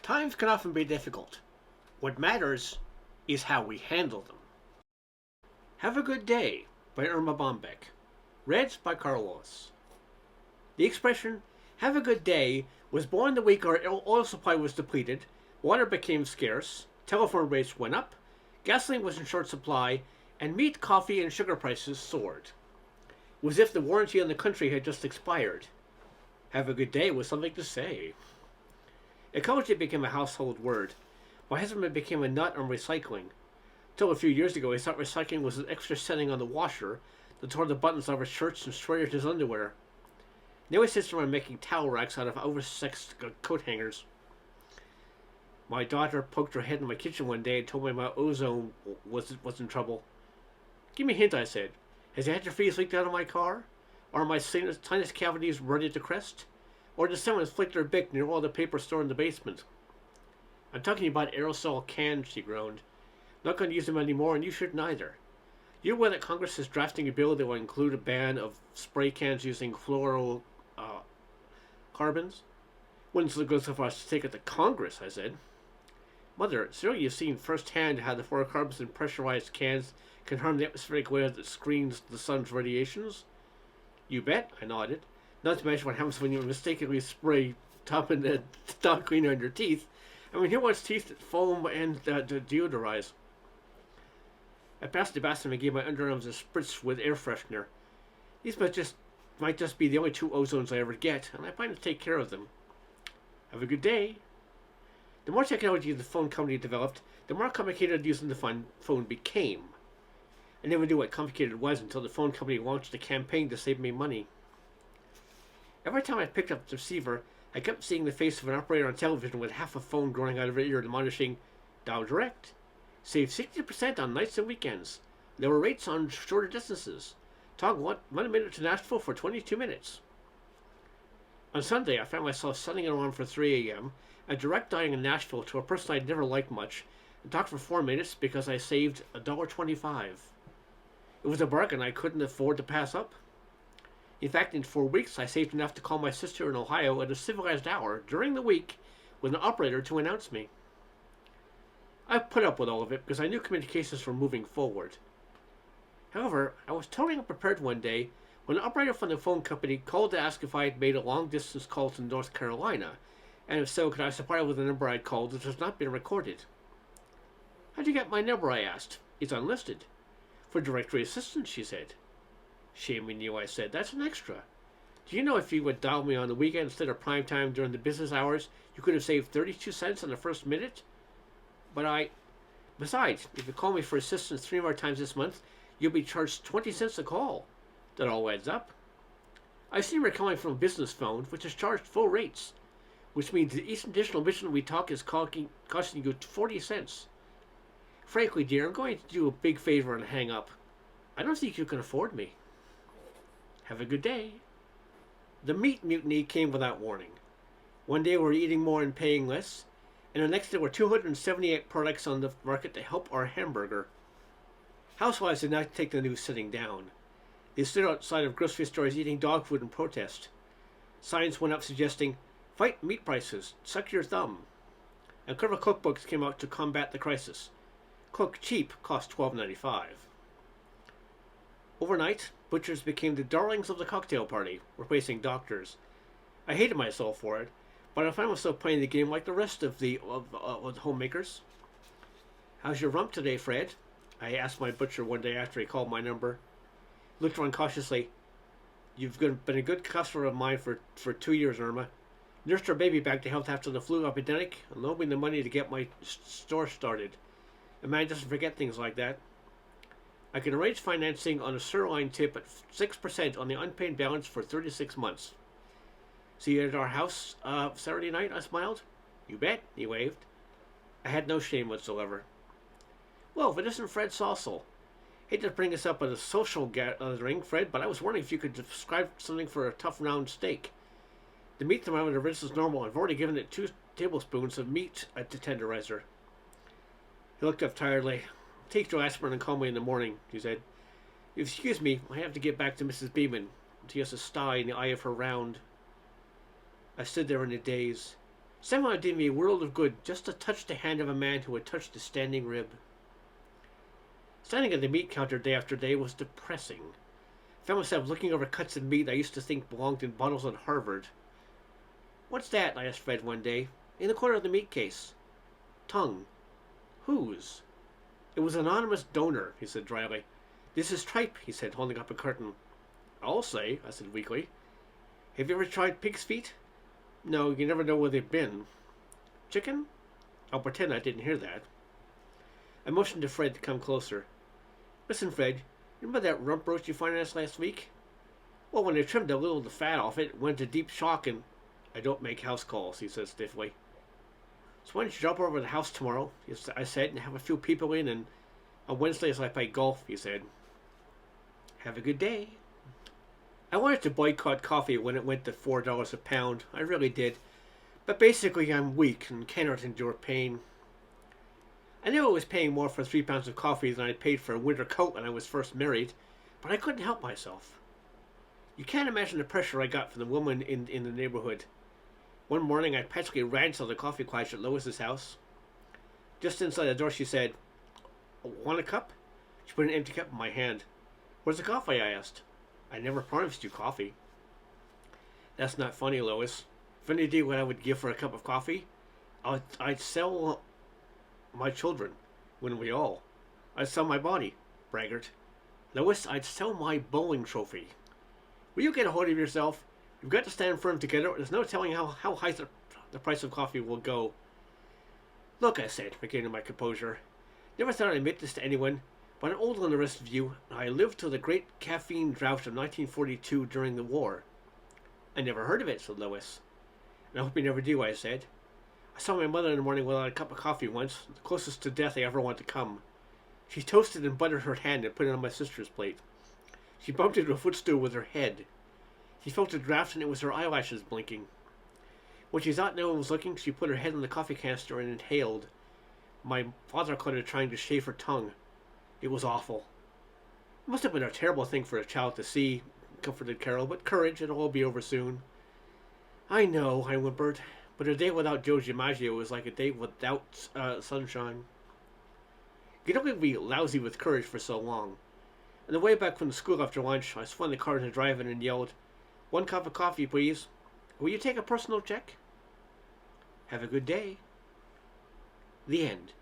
Times can often be difficult. What matters is how we handle them. Have a Good Day by Irma Bombeck. Read by karl. The expression, have a good day, was born the week our oil supply was depleted, water became scarce, telephone rates went up, gasoline was in short supply, and meat, coffee, and sugar prices soared. It was as if the warranty on the country had just expired. Have a good day was something to say. Ecology became a household word. My husband became a nut on recycling. Till a few years ago, he thought recycling was an extra setting on the washer that tore the buttons off his shirts and shredded his underwear. Now he sits around making towel racks out of oversexed coat hangers. My daughter poked her head in my kitchen one day and told me my ozone was in trouble. Give me a hint, I said. Has the antifreeze leaked out of my car? Or are my sinus cavities ready to crest? Or did someone flick their bic near all the paper stored in the basement? I'm talking about aerosol cans, she groaned. Not going to use them anymore, and you shouldn't either. You're aware that Congress is drafting a bill that will include a ban of spray cans using fluorocarbons? Wouldn't go so far as to take it to Congress, I said. Mother, surely you've seen firsthand how the fluorocarbons in pressurized cans can harm the atmospheric layer that screens the sun's radiations? You bet, I nodded. Not to mention what happens when you mistakenly spray top cleaner on your teeth. I mean, who wants teeth that foam and deodorize? I passed the bathroom and gave my underarms a spritz with air freshener. These might just be the only two ozones I ever get, and I plan to take care of them. Have a good day. The more technology the phone company developed, the more complicated using the phone became. I never knew what complicated it was until the phone company launched a campaign to save me money. Every time I picked up the receiver, I kept seeing the face of an operator on television with half a phone growing out of her ear admonishing, Dial direct. Save 60% on nights and weekends. Lower rates on shorter distances. Talk 1 minute to Nashville for 22 minutes. On Sunday, I found myself setting an alarm for 3 a.m. and direct dialing in Nashville to a person I'd never liked much and talked for 4 minutes because I saved $1.25. It was a bargain I couldn't afford to pass up. In fact, in 4 weeks, I saved enough to call my sister in Ohio at a civilized hour during the week with an operator to announce me. I put up with all of it because I knew communications were moving forward. However, I was totally unprepared one day when an operator from the phone company called to ask if I had made a long-distance call to North Carolina, and if so, could I supply her with the number I'd called that has not been recorded. How'd you get my number, I asked. It's unlisted. For directory assistance, she said. Shame on you, I said. That's an extra. Do you know if you would dial me on the weekend instead of prime time during the business hours, you could have saved 32 cents on the first minute? Besides, if you call me for assistance 3 more times this month, you'll be charged 20 cents a call. That all adds up. I see you're calling from a business phone, which is charged full rates, which means that each additional minute we talk is costing you 40 cents. Frankly, dear, I'm going to do a big favor and hang up. I don't think you can afford me. Have a good day. The meat mutiny came without warning. One day we were eating more and paying less, and the next there were 278 products on the market to help our hamburger. Housewives did not take the news sitting down. They stood outside of grocery stores eating dog food in protest. Signs went up suggesting, fight meat prices, suck your thumb. And clever cookbooks came out to combat the crisis. Cook cheap cost $12.95. Overnight, butchers became the darlings of the cocktail party, replacing doctors. I hated myself for it, but I found myself playing the game like the rest of the homemakers. How's your rump today, Fred? I asked my butcher one day after he called my number. He looked around cautiously. You've been a good customer of mine for 2 years, Irma. Nursed our baby back to health after the flu epidemic and loaned me the money to get my store started. A man doesn't forget things like that. I can arrange financing on a sirloin tip at 6% on the unpaid balance for 36 months. See you at our house Saturday night? I smiled. You bet, he waved. I had no shame whatsoever. Well, if it isn't Fred Saucel. Hate to bring us up at a social gathering, Fred, but I was wondering if you could describe something for a tough round steak. The meat thermometer is normal. I've already given it 2 tablespoons of meat at the tenderizer. He looked up tiredly. Take your aspirin and call me in the morning, he said. Excuse me, I have to get back to Mrs. Beeman. She has a sty in the eye of her round. I stood there in a daze. Somehow it did me a world of good just to touch the hand of a man who had touched a standing rib. Standing at the meat counter day after day was depressing. I found myself looking over cuts of meat I used to think belonged in bottles at Harvard. "What's that?" I asked Fred one day. "In the corner of the meat case." "Tongue." "Whose?" "It was an anonymous donor," he said dryly. "This is tripe," he said, holding up a curtain. "I'll say," I said weakly. "Have you ever tried pig's feet?" "No, you never know where they've been." "Chicken?" I'll pretend I didn't hear that. I motioned to Fred to come closer. "Listen, Fred, remember that rump roast you financed last week? Well, when I trimmed a little of the fat off it, went into deep shock and—" "I don't make house calls," he said stiffly. "So why don't you drop over to the house tomorrow," I said, "and have a few people in, and on Wednesdays I play golf," he said. "Have a good day." I wanted to boycott coffee when it went to $4 a pound. I really did. But basically I'm weak and cannot endure pain. I knew I was paying more for 3 pounds of coffee than I paid for a winter coat when I was first married, but I couldn't help myself. You can't imagine the pressure I got from the woman in the neighborhood. One morning I practically ran to the coffee clutch at Lois's house. Just inside the door she said, "Want a cup?" She put an empty cup in my hand. "Where's the coffee?" I asked. "I never promised you coffee." "That's not funny, Lois. If any idea what I would give for a cup of coffee? I'd sell my children, wouldn't we all? I'd sell my body, braggart. Lois, I'd sell my bowling trophy. Will you get a hold of yourself? You've got to stand firm together. There's no telling how high the price of coffee will go." "Look," I said, regaining my composure. "Never thought I'd admit this to anyone, but I'm older than the rest of you, and I lived through the great caffeine drought of 1942 during the war." "I never heard of it," said Lois. "And I hope you never do," I said. "I saw my mother in the morning without a cup of coffee once, the closest to death I ever want to come. She toasted and buttered her hand and put it on my sister's plate. She bumped into a footstool with her head. She felt a draft and it was her eyelashes blinking. When she thought no one was looking, she put her head on the coffee canister and inhaled. My father caught her trying to shave her tongue. It was awful." "It must have been a terrible thing for a child to see," comforted Carol, "but courage, it'll all be over soon." "I know," I whimpered, "but a day without Joe DiMaggio is like a day without sunshine." You can only be lousy with courage for so long. On the way back from the school after lunch, I spun the car into drive-in and yelled, "1 cup of coffee, please. Will you take a personal check?" "Have a good day." The end.